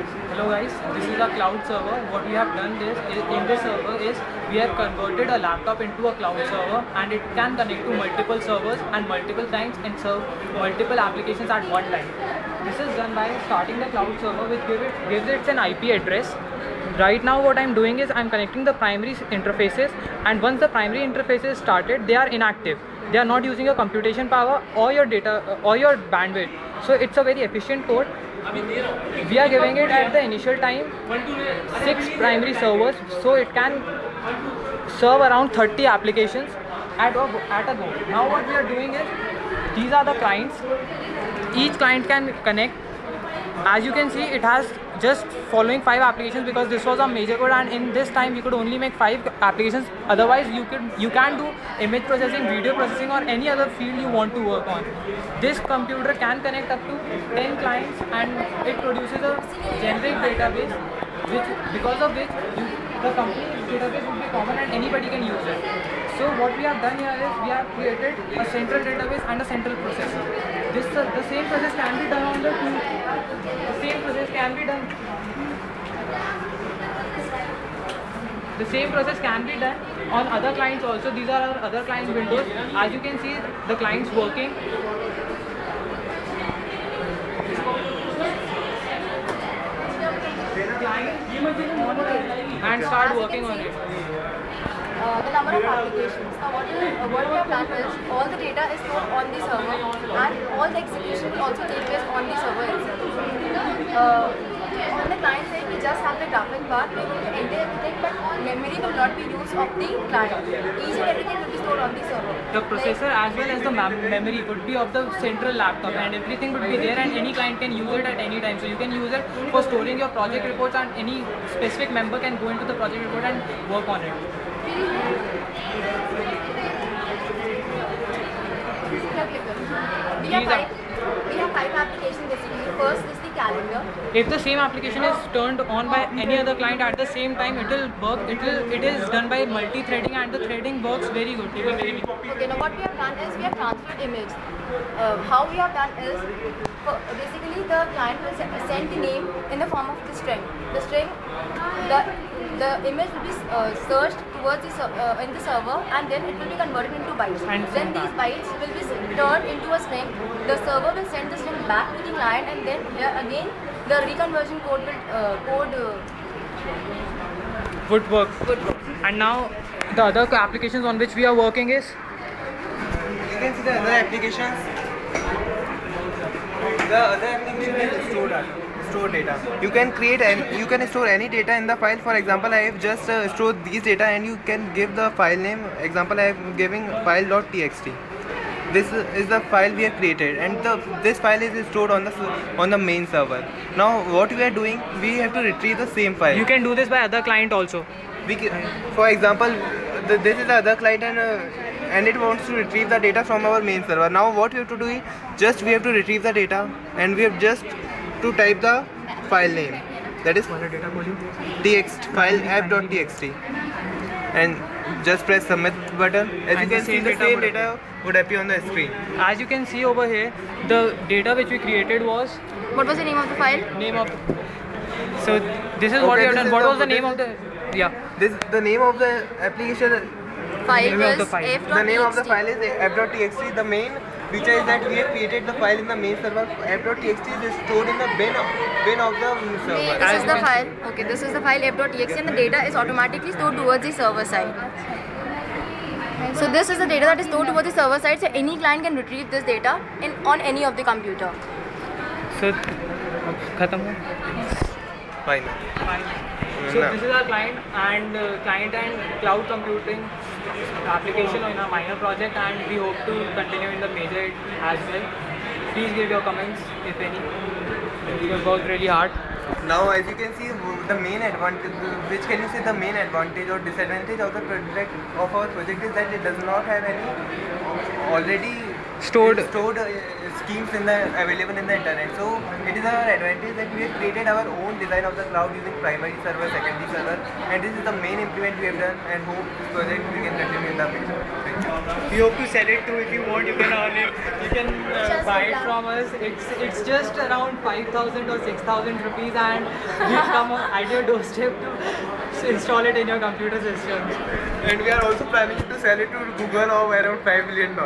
Hello guys, this is a cloud server. What we have done in this server is we have converted a laptop into a cloud server, and it can connect to multiple servers and multiple clients and serve multiple applications at one time. This is done by starting the cloud server which gives it an IP address. Right now what I'm doing is I'm connecting the primary interfaces, and once the primary interfaces started, they are inactive. They are not using your computation power or your data or your bandwidth. So it's a very efficient code. We are giving it at the initial time 6 primary servers, so it can serve around 30 applications at a go. Now what we are doing is, these are the clients. Each client can connect. As you can see, it has just following 5 applications because this was a major code, and in this time you could only make 5 applications. Otherwise you can do image processing, video processing, or any other field you want to work on. This computer can connect up to 10 clients, and it produces a generic database because of which the company's database will be common and anybody can use it. So what we have done here is we have created a central database and a central processor. The same process can be done on the same process can be done. The same process can be done on other clients also. These are our other client windows. As you can see, the clients working. And start working on it. The number of applications. Now what we have done is all the data is stored on the server, and all the execution will also take place on the server itself. On the client side, we just have the graphic bar. We will enter everything, but memory will not be used of the client. Each and everything will be stored on the server. The processor as well as the memory would be of the central laptop, and everything would be there, and any client can use it at any time. So you can use it for storing your project reports, and any specific member can go into the project report and work on it. We have 5 applications basically. First is the calendar. If the same application is turned on by any other client at the same time, it will work. It is done by multi-threading, and the threading works very good. Okay, now what we have done is we have transferred image. How we have done is, basically the client will send the name in the form of the string. The image will be searched towards in the server, and then it will be converted into bytes. And then these bytes will be turned into a string. The server will send the string back to the client, and then again the reconversion code would work. And now the other applications on which we are working is, you can see the other applications. The other application is store data. You can create and you can store any data in the file. For example, I have just stored these data, and you can give the file name. Example, I am giving file.txt. This is the file we have created, and this file is stored on the main server. Now what we are doing, we have to retrieve the same file. you can do this by other client also. For example, this is the other client, and it wants to retrieve the data from our main server. Now what we have to do is we have to retrieve the data, and we have just to type the file name, that is txt file app.txt, and just press submit button. As you can see, the same data would appear on the screen. As you can see over here, the data which we created was, What was the name of the file? So this is what we have done. What was the name of the The name of the application File Name of the is file. f.txt. The name of the file is app.txt. The main feature is that we have created the file in the main server. App.txt is stored in the bin of the server. This is the file. Okay, this is the file f.txt, and the data is automatically stored towards the server side. So this is the data that is stored towards the server side. So any client can retrieve this data on any of the computer. So khatam ho? Fine. So this is our client and cloud computing application in a minor project, and we hope to continue in the major as well. Please give your comments if any. We have worked really hard. Now, as you can see, the main advantage, which can you say the main advantage or disadvantage of the project is that it does not have any already stored schemes available in the internet. So it is our advantage that we have created our own design of the cloud using primary server, secondary server, and this is the main implement we have done, and hope this project we can continue in the future. We hope to sell it too. If you want, you can earn it. You can buy it from us. It's just around 5,000 or 6,000 rupees, and we come at your doorstep to install it in your computer systems. And we are also planning to sell it to Google of around $5 million.